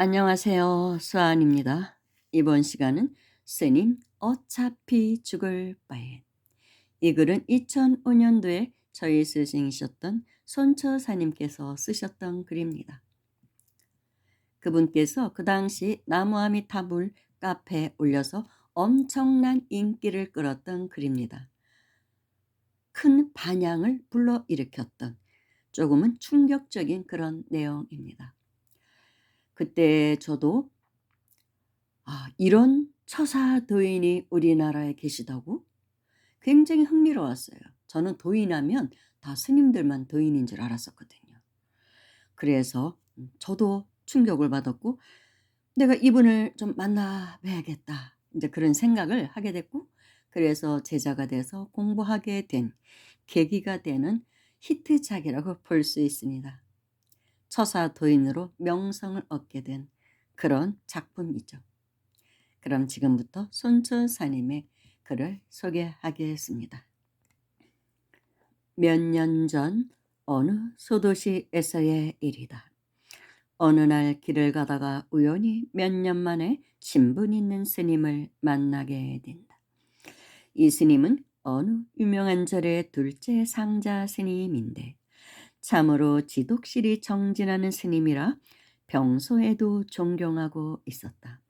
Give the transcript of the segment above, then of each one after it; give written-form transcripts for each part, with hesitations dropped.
안녕하세요. 수아입니다. 이번 시간은 스님 어차피 죽을 바에. 이 글은 2005년도에 저희 스승이셨던 손처사님께서 쓰셨던 글입니다. 그분께서 그 당시 나무아미타불 카페에 올려서 엄청난 인기를 끌었던 글입니다. 큰 반향을 불러일으켰던 조금은 충격적인 그런 내용입니다. 그때 저도 이런 처사도인이 우리나라에 계시다고 굉장히 흥미로웠어요. 저는 도인하면 다 스님들만 도인인 줄 알았었거든요. 그래서 저도 충격을 받았고 '내가 이분을 좀 만나 뵈야겠다.' 이제 그런 생각을 하게 됐고, 그래서 제자가 돼서 공부하게 된 계기가 되는 히트작이라고 볼 수 있습니다. 처사도인으로 명성을 얻게 된 그런 작품이죠. 그럼 지금부터 손처사님의 글을 소개하겠습니다. 몇 년 전 어느 소도시에서의 일이다. 어느 날 길을 가다가 우연히 몇 년 만에 신분 있는 스님을 만나게 된다. 이 스님은 어느 유명한 절의 둘째 상자 스님인데 참으로 지독실이 정진하는 스님이라 평소에도 존경하고 있었다.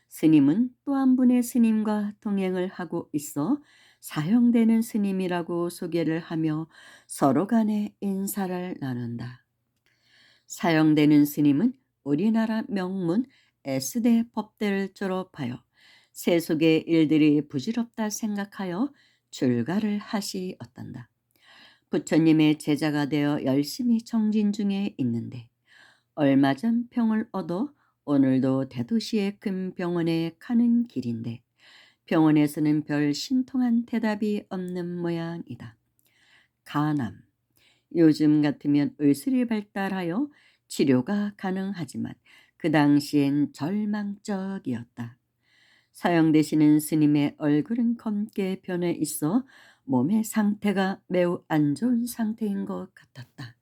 스님은 또 한 분의 스님과 동행을 하고 있어 사형되는 스님이라고 소개를 하며 서로 간에 인사를 나눈다. 사형되는 스님은 우리나라 명문 S대 법대를 졸업하여 세속의 일들이 부질없다 생각하여 출가를 하시었단다. 부처님의 제자가 되어 열심히 정진 중에 있는데 얼마 전 병을 얻어 오늘도 대도시의 큰 병원에 가는 길인데 병원에서는 별 신통한 대답이 없는 모양이다. 간암. 요즘 같으면 의술이 발달하여 치료가 가능하지만 그 당시엔 절망적이었다. 사형되시는 스님의 얼굴은 검게 변해 있어 몸의 상태가 매우 안 좋은 상태인 것 같았다.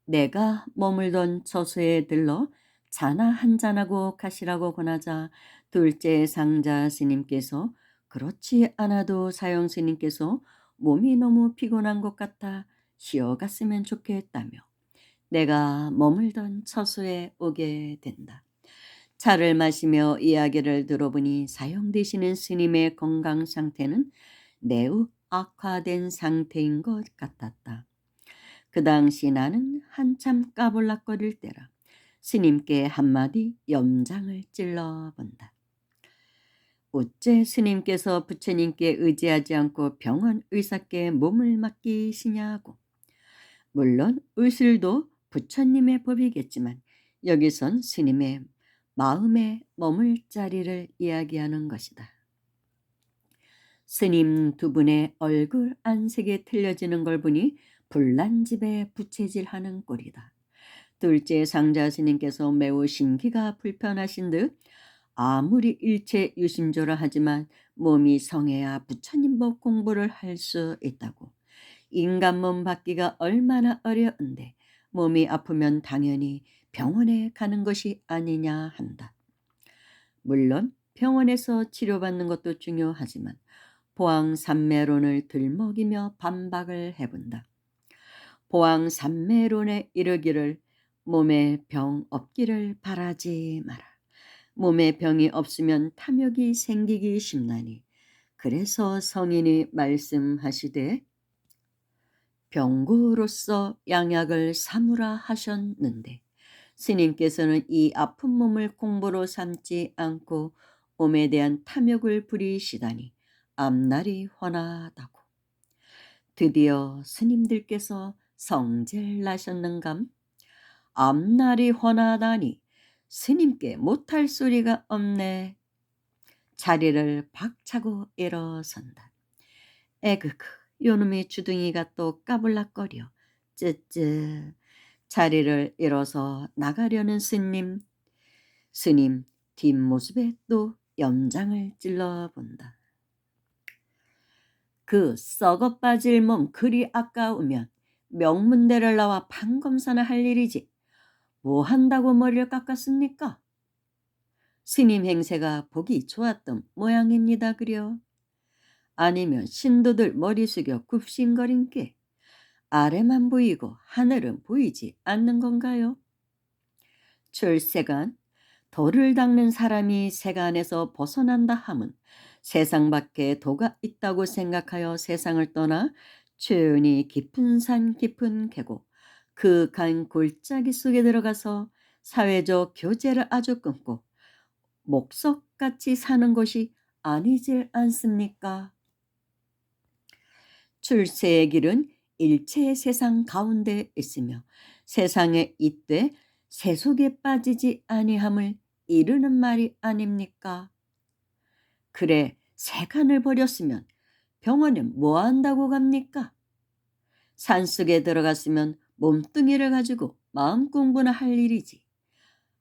내가 머물던 처소에 들러 차나 한잔하고 가시라고 권하자 둘째 상자 스님께서 그렇지 않아도 사형 스님께서 몸이 너무 피곤한 것 같아 쉬어갔으면 좋겠다며 내가 머물던 처소에 오게 된다. 차를 마시며 이야기를 들어보니 사형되시는 스님의 건강 상태는 매우 악화된 상태인 것 같았다. 그 당시 나는 한참 까불락거릴 때라 스님께 한마디 염장을 찔러본다. 어째 스님께서 부처님께 의지하지 않고 병원 의사께 몸을 맡기시냐고. 물론 의술도 부처님의 법이겠지만 여기선 스님의 마음에 머물 자리를 이야기하는 것이다. 스님 두 분의 얼굴 안색이 틀려지는 걸 보니 불난집에 부채질하는 꼴이다. 둘째 상자 스님께서 매우 심기가 불편하신 듯 아무리 일체 유심조라 하지만 몸이 성해야 부처님 법 공부를 할 수 있다고. 인간 몸 받기가 얼마나 어려운데 몸이 아프면 당연히 병원에 가는 것이 아니냐 한다. 물론 병원에서 치료받는 것도 중요하지만 보왕산매론을 들먹이며 반박을 해본다. 보왕산매론에 이르기를 몸에 병 없기를 바라지 마라. 몸에 병이 없으면 탐욕이 생기기 쉽나니 그래서 성인이 말씀하시되 병구로서 양약을 삼으라 하셨는데 스님께서는 이 아픈 몸을 공부로 삼지 않고 몸에 대한 탐욕을 부리시다니 앞날이 훤하다고. 드디어 스님들께서 성질 나셨는감? 앞날이 훤하다니 스님께 못할 소리가 없네. 자리를 박차고 일어선다. 에그그 요놈의 주둥이가 또 까불락거려. 쯔쯔. 자리를 일어서 나가려는 스님 뒷모습에 또 염장을 찔러본다. 그 썩어 빠질 몸 그리 아까우면 명문대를 나와 판검사나 할 일이지. 뭐 한다고 머리를 깎았습니까? 스님 행세가 보기 좋았던 모양입니다 그려. 아니면 신도들 머리 숙여 굽신거린 게 아래만 보이고 하늘은 보이지 않는 건가요? 출세간, 돌을 닦는 사람이 세간에서 벗어난다 함은 세상 밖에 도가 있다고 생각하여 세상을 떠나 조용히 깊은 산 깊은 계곡, 그 간 골짜기 속에 들어가서 사회적 교제를 아주 끊고 목석같이 사는 것이 아니질 않습니까? 출세의 길은 일체의 세상 가운데 있으며 세상에 있되 세속에 빠지지 아니함을 이르는 말이 아닙니까? 그래, 세간을 버렸으면 병원에 뭐 한다고 갑니까? 산속에 들어갔으면 몸뚱이를 가지고 마음 공부나 할 일이지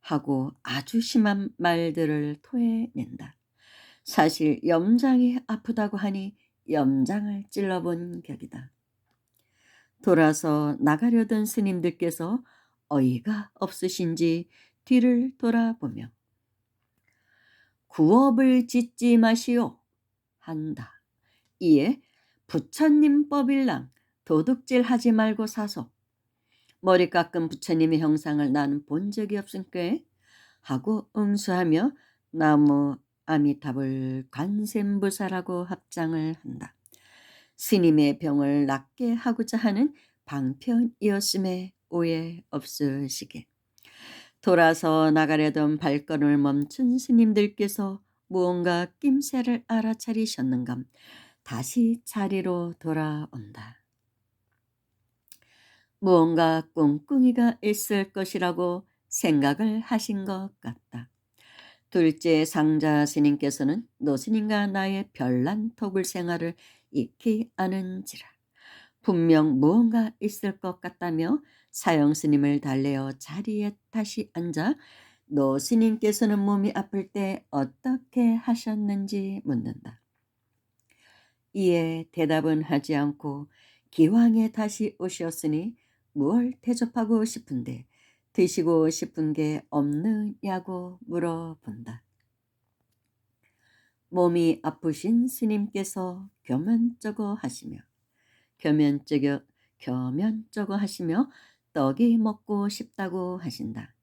하고 아주 심한 말들을 토해낸다. 사실 염장이 아프다고 하니 염장을 찔러본 격이다. 돌아서 나가려던 스님들께서 어이가 없으신지 뒤를 돌아보며 구업을 짓지 마시오 한다. 이에 부처님 법일랑 도둑질 하지 말고 사소. 머리 깎은 부처님의 형상을 나는 본 적이 없으니까 하고 응수하며 나무 아미타불 관세음보살하고 합장을 한다. 스님의 병을 낫게 하고자 하는 방편이었음에 오해 없으시게. 돌아서 나가려던 발걸음을 멈춘 스님들께서 무언가 낌새를 알아차리셨는감 다시 자리로 돌아온다. 무언가 꿍꿍이가 있을 것이라고 생각을 하신 것 같다. 둘째 상자 스님께서는 노스님과 나의 별난 토굴 생활을 익히 아는지라 분명 무언가 있을 것 같다며 사형 스님을 달래어 자리에 다시 앉아 노스님께서는 몸이 아플 때 어떻게 하셨는지 묻는다. 이에 대답은 하지 않고 기왕에 다시 오셨으니 무얼 대접하고 싶은데 드시고 싶은 게 없느냐고 물어본다. 몸이 아프신 스님께서 겸연쩍어 하시며 떡이 먹고 싶다고 하신다.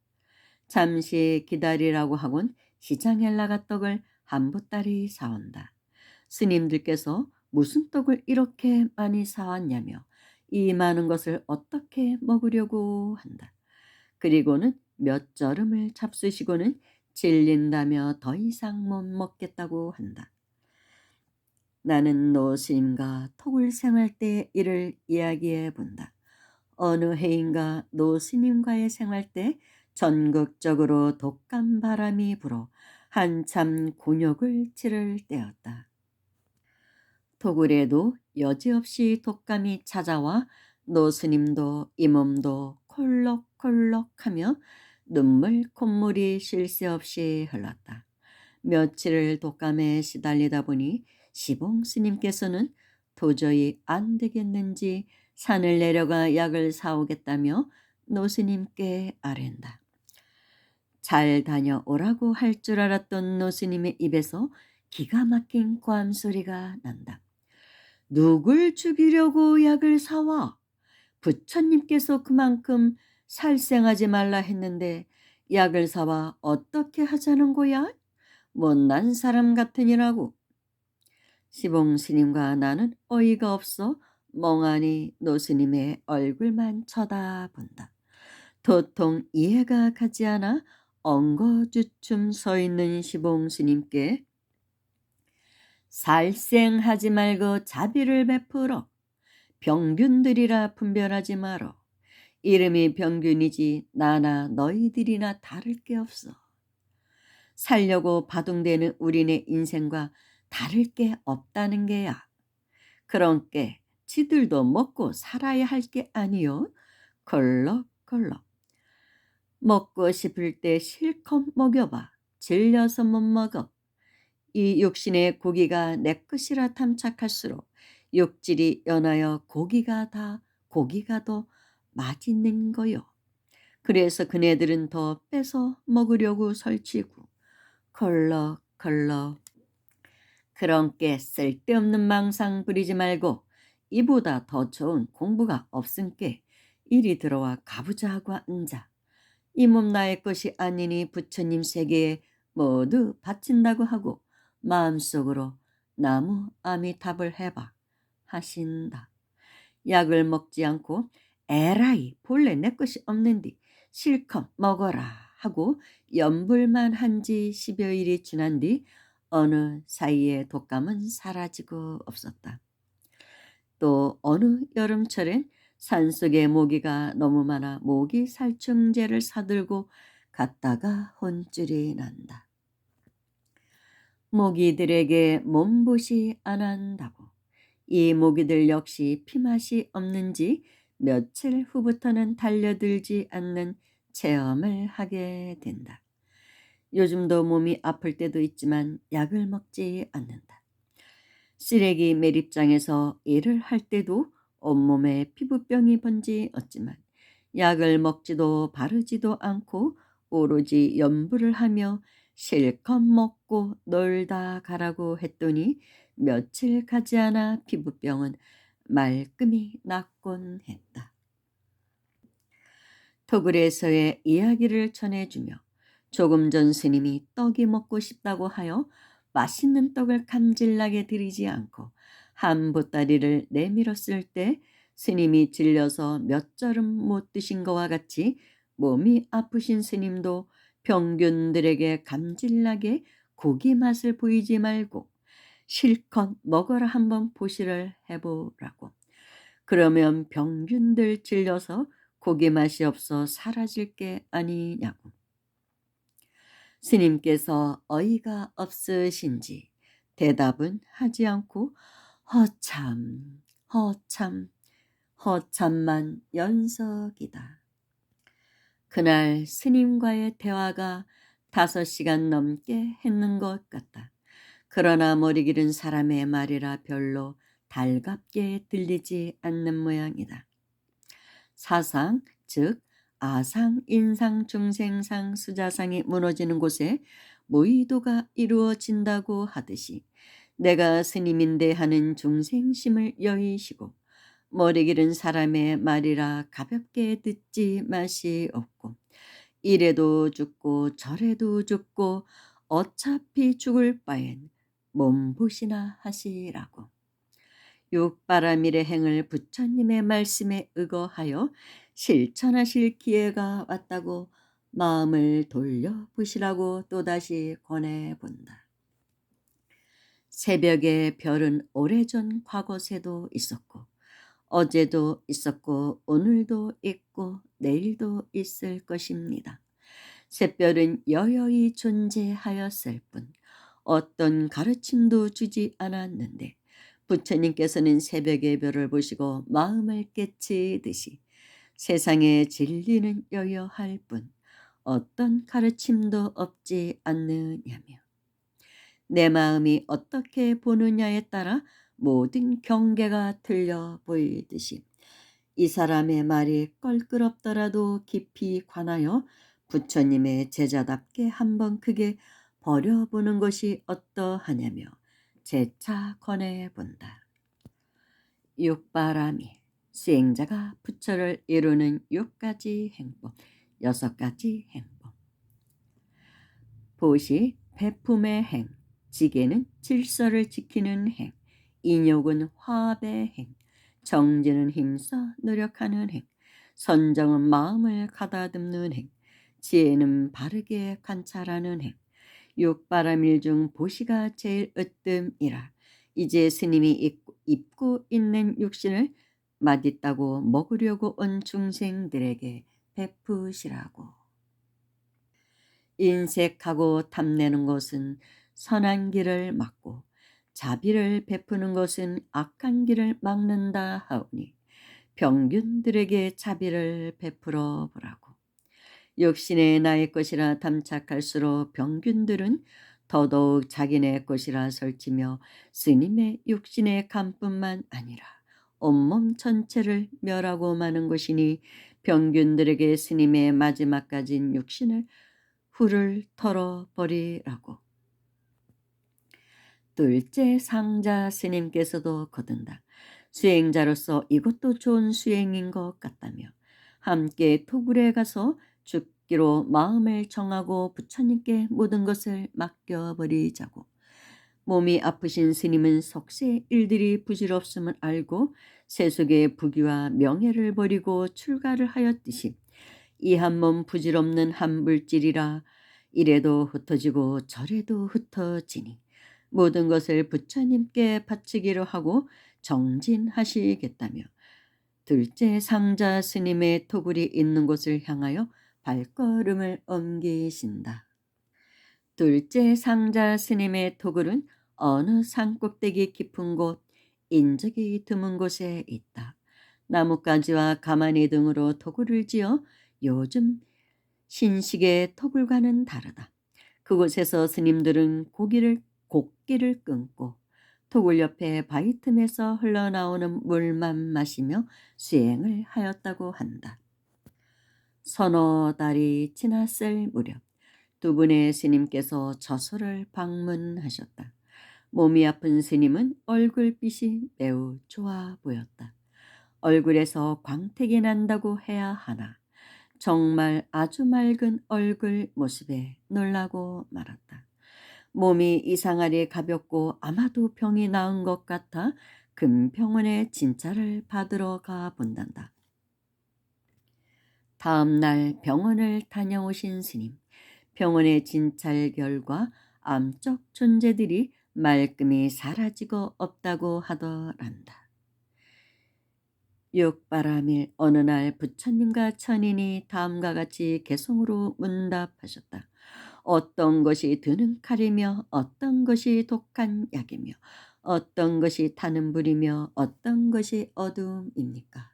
잠시 기다리라고 하곤 시장에 나가 떡을 한 보따리 사온다. 스님들께서 무슨 떡을 이렇게 많이 사왔냐며 이 많은 것을 어떻게 먹으려고 한다. 그리고는 몇 절음을 잡수시고는 질린다며 더 이상 못 먹겠다고 한다. 나는 노 스님과 토굴 생활 때 일을 이야기해 본다. 어느 해인가 노 스님과의 생활 때 전국적으로 독감 바람이 불어 한참 곤욕을 치를 때였다. 토굴에도 여지없이 독감이 찾아와 노 스님도 이 몸도 콜록콜록하며 눈물 콧물이 쉴 새 없이 흘렀다. 며칠을 독감에 시달리다 보니 시봉 스님께서는 도저히 안 되겠는지 산을 내려가 약을 사오겠다며 노 스님께 아랜다. 잘 다녀오라고 할 줄 알았던 노 스님의 입에서 기가 막힌 고함 소리가 난다. 누굴 죽이려고 약을 사와? 부처님께서 그만큼 살생하지 말라 했는데 약을 사와 어떻게 하자는 거야? 못난 사람 같으니라고. 시봉 스님과 나는 어이가 없어 멍하니 노 스님의 얼굴만 쳐다본다. 도통 이해가 가지 않아 엉거주춤 서 있는 시봉 스님께 살생하지 말고 자비를 베풀어. 병균들이라 분별하지 말어. 이름이 병균이지 나나 너희들이나 다를 게 없어. 살려고 바둥대는 우리네 인생과 다를 게 없다는 게야. 그런께 지들도 먹고 살아야 할 게 아니요. 걸럭걸럭. 먹고 싶을 때 실컷 먹여봐. 질려서 못 먹어. 이 육신의 고기가 내 것이라 탐착할수록 육질이 연하여 고기가 더 맛있는 거요. 그래서 그네들은 더 뺏어 먹으려고 설치고 컬럭컬럭. 그런께 쓸데없는 망상 부리지 말고 이보다 더 좋은 공부가 없은께 이리 들어와 가보자 하고 앉아. 이 몸 나의 것이 아니니 부처님 세계에 모두 바친다고 하고 마음속으로 나무 아미탑을 해봐 하신다. 약을 먹지 않고 에라이 본래 내 것이 없는디 실컷 먹어라 하고 염불만 한 지 10여 일이 지난 뒤 어느 사이에 독감은 사라지고 없었다. 또 어느 여름철엔 산속에 모기가 너무 많아 모기 살충제를 사들고 갔다가 혼쭐이 난다. 모기들에게 몸보시 안 한다고. 이 모기들 역시 피맛이 없는지 며칠 후부터는 달려들지 않는 체험을 하게 된다. 요즘도 몸이 아플 때도 있지만 약을 먹지 않는다. 쓰레기 매립장에서 일을 할 때도 온몸에 피부병이 번지 어찌만 약을 먹지도 바르지도 않고 오로지 염불을 하며 실컷 먹고 놀다 가라고 했더니 며칠 가지 않아 피부병은 말끔히 낫곤 했다. 토굴에서의 이야기를 전해주며 조금 전 스님이 떡이 먹고 싶다고 하여 맛있는 떡을 감질나게 드리지 않고 한 보따리를 내밀었을 때 스님이 질려서 몇 절은 못 드신 것과 같이 몸이 아프신 스님도 병균들에게 감질나게 고기 맛을 보이지 말고 실컷 먹어라 한번 보시를 해보라고. 그러면 병균들 질려서 고기 맛이 없어 사라질 게 아니냐고. 스님께서 어이가 없으신지 대답은 하지 않고 허참 허참 허참만 연석이다. 그날 스님과의 대화가 5시간 넘게 했는 것 같다. 그러나 머리 기른 사람의 말이라 별로 달갑게 들리지 않는 모양이다. 사상, 즉 아상, 인상, 중생상, 수자상이 무너지는 곳에 무의도가 이루어진다고 하듯이 내가 스님인데 하는 중생심을 여의시고 머리 기른 사람의 말이라 가볍게 듣지 마시옵고 이래도 죽고 저래도 죽고 어차피 죽을 바엔 몸보시나 하시라고. 육바라밀의 행을 부처님의 말씀에 의거하여 실천하실 기회가 왔다고 마음을 돌려보시라고 또다시 권해본다. 새벽의 별은 오래전 과거새도 있었고 어제도 있었고 오늘도 있고 내일도 있을 것입니다. 새별은 여여히 존재하였을 뿐 어떤 가르침도 주지 않았는데 부처님께서는 새벽의 별을 보시고 마음을 깨치듯이 세상의 진리는 여여할 뿐 어떤 가르침도 없지 않느냐며 내 마음이 어떻게 보느냐에 따라 모든 경계가 틀려 보이듯이 이 사람의 말이 껄끄럽더라도 깊이 관하여 부처님의 제자답게 한번 크게 버려보는 것이 어떠하냐며 재차 권해본다. 육바라밀, 수행자가 부처를 이루는 6가지 행복, 6가지 행복. 보시, 배품의 행, 지게는 질서를 지키는 행, 인욕은 화합의 행, 정진은 힘써 노력하는 행, 선정은 마음을 가다듬는 행, 지혜는 바르게 관찰하는 행, 육바라밀 중 보시가 제일 으뜸이라. 이제 스님이 입고 있는 육신을 맛있다고 먹으려고 온 중생들에게 베푸시라고. 인색하고 탐내는 것은 선한 길을 막고 자비를 베푸는 것은 악한 길을 막는다 하오니 병균들에게 자비를 베풀어 보라고. 육신의 나의 것이라 담착할수록 병균들은 더더욱 자기네 것이라 설치며 스님의 육신의 감뿐만 아니라 온몸 전체를 멸하고 마는 것이니 병균들에게 스님의 마지막 가진 육신을 훌을 털어버리라고. 둘째 상자 스님께서도 거둔다. 수행자로서 이것도 좋은 수행인 것 같다며 함께 토굴에 가서 죽기로 마음을 정하고 부처님께 모든 것을 맡겨버리자고. 몸이 아프신 스님은 석세 일들이 부질없음을 알고 세속의 부귀와 명예를 버리고 출가를 하였듯이 이 한 몸 부질없는 한 물질이라 이래도 흩어지고 저래도 흩어지니 모든 것을 부처님께 바치기로 하고 정진하시겠다며 둘째 상자 스님의 토굴이 있는 곳을 향하여 발걸음을 옮기신다. 둘째 상자 스님의 토굴은 어느 산꼭대기 깊은 곳, 인적이 드문 곳에 있다. 나뭇가지와 가마니 등으로 토굴을 지어 요즘 신식의 토굴과는 다르다. 그곳에서 스님들은 곡기를 끊고 토굴 옆에 바위 틈에서 흘러나오는 물만 마시며 수행을 하였다고 한다. 서너 달이 지났을 무렵 두 분의 스님께서 저소를 방문하셨다. 몸이 아픈 스님은 얼굴빛이 매우 좋아 보였다. 얼굴에서 광택이 난다고 해야 하나 정말 아주 맑은 얼굴 모습에 놀라고 말았다. 몸이 이상하리 가볍고 아마도 병이 나은 것 같아 금병원에 진찰을 받으러 가 본단다. 다음 날 병원을 다녀오신 스님. 병원의 진찰 결과 암적 존재들이 말끔히 사라지고 없다고 하더란다. 육바람일 어느 날 부처님과 천인이 다음과 같이 개성으로 문답하셨다. 어떤 것이 드는 칼이며 어떤 것이 독한 약이며 어떤 것이 타는 불이며 어떤 것이 어두움입니까?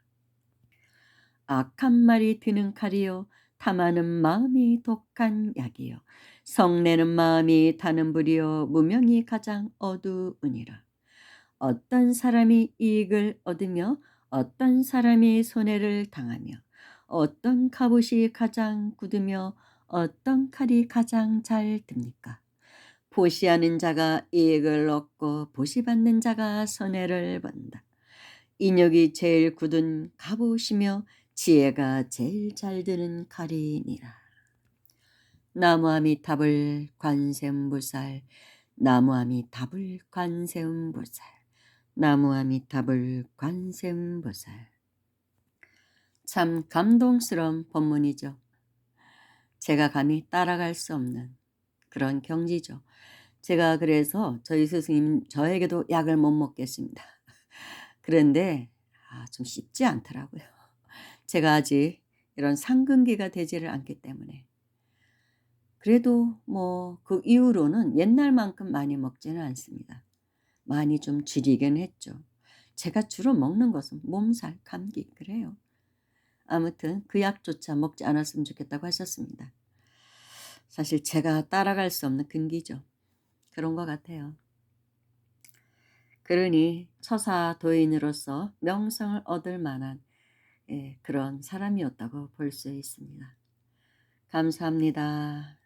악한 말이 드는 칼이요 탐하는 마음이 독한 약이요 성내는 마음이 타는 불이요 무명이 가장 어두우니라. 어떤 사람이 이익을 얻으며 어떤 사람이 손해를 당하며 어떤 갑옷이 가장 굳으며 어떤 칼이 가장 잘 듭니까? 보시하는 자가 이익을 얻고 보시받는 자가 손해를 본다. 인욕이 제일 굳은 갑옷이며 지혜가 제일 잘 드는 칼이니라. 나무아미타불 관세음보살, 나무아미타불 관세음보살, 나무아미타불 관세음보살. 참 감동스러운 법문이죠. 제가 감히 따라갈 수 없는 그런 경지죠. 제가 그래서 저희 스승님 저에게도 약을 못 먹겠습니다. 그런데 좀 쉽지 않더라고요. 제가 아직 이런 상근기가 되지를 않기 때문에. 그래도 뭐 그 이후로는 옛날만큼 많이 먹지는 않습니다. 많이 좀 줄이긴 했죠. 제가 주로 먹는 것은 몸살, 감기 그래요. 아무튼 그 약조차 먹지 않았으면 좋겠다고 하셨습니다. 사실 제가 따라갈 수 없는 근기죠. 그런 것 같아요. 그러니 처사도인으로서 명성을 얻을 만한 그런 사람이었다고 볼 수 있습니다. 감사합니다.